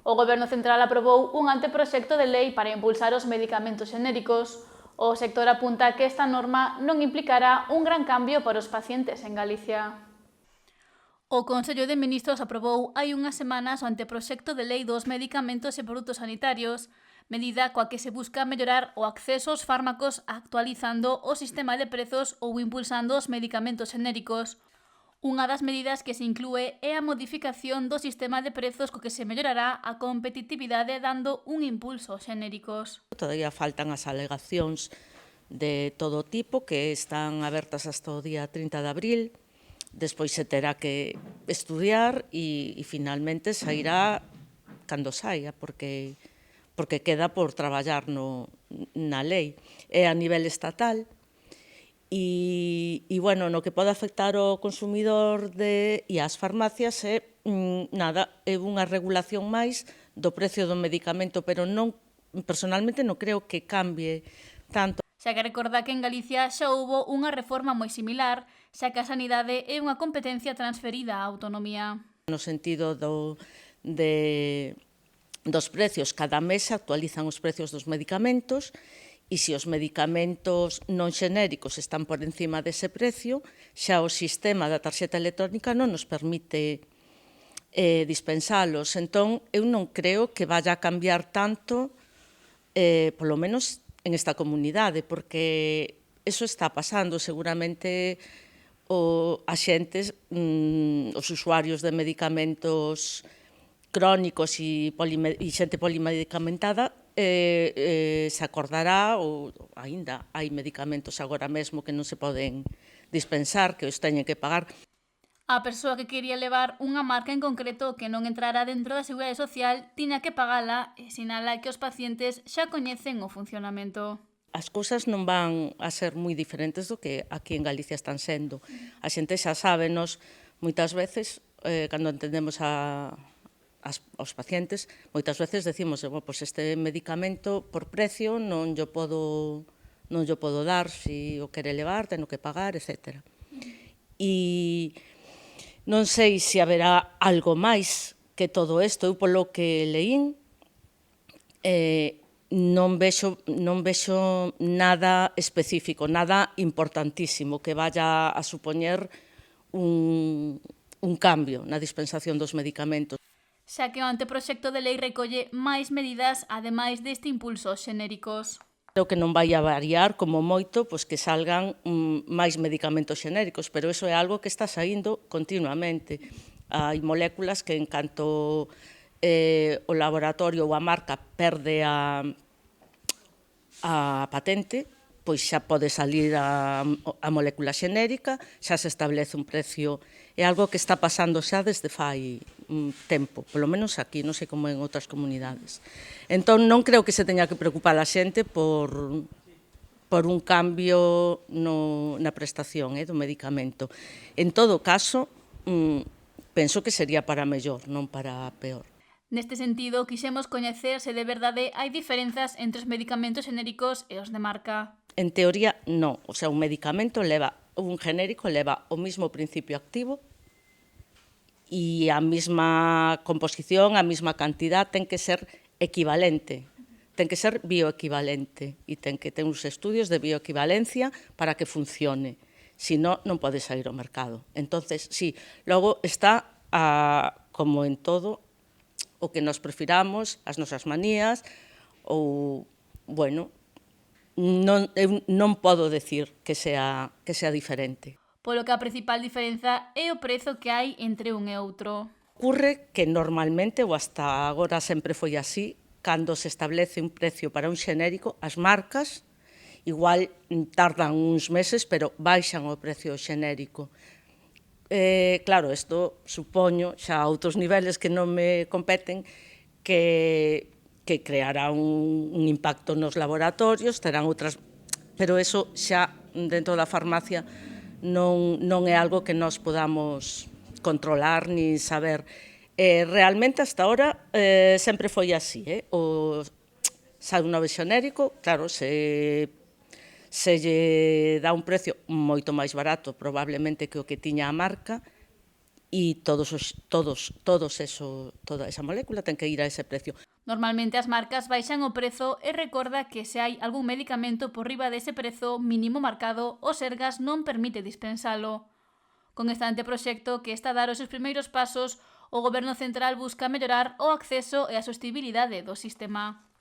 O Goberno Central aprobou un anteproxecto de lei para impulsar os medicamentos xenéricos. O sector apunta que esta norma non implicará un gran cambio para os pacientes en Galicia. O Consello de Ministros aprobou hai unhas semanas o anteproxecto de lei dos medicamentos e produtos sanitarios, medida coa que se busca mellorar o acceso aos fármacos actualizando o sistema de prezos ou impulsando os medicamentos xenéricos. Unha das medidas que se inclúe é a modificación do sistema de prezos co que se mellorará a competitividade dando un impulso aos xenéricos. Todavía faltan as alegacións de todo tipo que están abertas hasta o día 30 de abril. Despois se terá que estudiar e finalmente sairá cando saia, porque queda por traballar na lei. É a nivel estatal. E bueno, no que pode afectar ao consumidor e ás farmacias é unha regulación máis do precio do medicamento, pero non, personalmente non creo que cambie tanto. Xa que recorda que en Galicia xa houbo unha reforma moi similar, xa que a sanidade é unha competencia transferida á autonomía. No sentido dos precios, cada mes se actualizan os precios dos medicamentos, e se os medicamentos non xenéricos están por encima dese precio, xa o sistema da tarxeta electrónica non nos permite dispensalos. Entón, eu non creo que vaya a cambiar tanto, polo menos en esta comunidade, porque eso está pasando. Seguramente a xentes, os usuarios de medicamentos crónicos e xente polimedicamentada se acordará, ou aínda hai medicamentos agora mesmo que non se poden dispensar, que os teñen que pagar. A persoa que quería levar unha marca en concreto que non entrara dentro da Seguridade Social tiña que pagala e sinala que os pacientes xa coñecen o funcionamento. As cousas non van a ser moi diferentes do que aquí en Galicia están sendo. A xente xa sabe, nos moitas veces, cando entendemos aos pacientes, moitas veces decimos, pois este medicamento por precio non yo podo dar, se o quere levar, teno que pagar, etc. E non sei se haberá algo máis que todo isto. Eu, polo que leín, non vexo nada específico, nada importantísimo que vaya a supoñer un cambio na dispensación dos medicamentos. Xa que o anteproxecto de lei recolle máis medidas ademais deste impulso aos xenéricos. Creo que non vai a variar, como moito, pois que salgan máis medicamentos xenéricos, pero iso é algo que está saindo continuamente. Hai moléculas que en canto o laboratorio ou a marca perde a patente, pois xa pode salir a molécula xenérica, xa se establece un precio. É algo que está pasando xa desde fai tempo, polo menos aquí, non sei como en outras comunidades. Entón, non creo que se teña que preocupar a xente por un cambio na prestación do medicamento. En todo caso, penso que sería para mellor, non para peor. Neste sentido, quixemos coñecer se de verdade hai diferenzas entre os medicamentos xenéricos e os de marca. En teoría, non. O sea, un genérico leva o mismo principio activo e a mesma composición, a mesma cantidad, ten que ser equivalente, ten que ser bioequivalente e ten que ter uns estudios de bioequivalencia para que funcione. Si non, non pode sair ao mercado. Entonces, sí, logo está, como en todo, o que nos prefiramos, as nosas manías, ou, bueno, non podo decir que sea diferente. Polo que a principal diferenza é o prezo que hai entre un e outro. Ocurre que normalmente, ou hasta agora sempre foi así, cando se establece un precio para un xenérico, as marcas igual tardan uns meses, pero baixan o precio xenérico. Claro, isto supoño xa a outros niveles que non me competen, que creará un impacto nos laboratorios, terán outras, pero eso xa dentro da farmacia non é algo que nós podamos controlar ni saber. Realmente, hasta ahora, sempre foi así. Sai un novo xenérico, claro, se lle dá un precio moito máis barato probablemente que o que tiña a marca, e toda esa molécula ten que ir a ese precio. Normalmente as marcas baixan o prezo e recorda que se hai algún medicamento por riba dese prezo mínimo marcado, o Sergas non permite dispensalo. Con este anteproxecto, que está a dar os seus primeiros pasos, o Goberno central busca mellorar o acceso e a sostibilidade do sistema.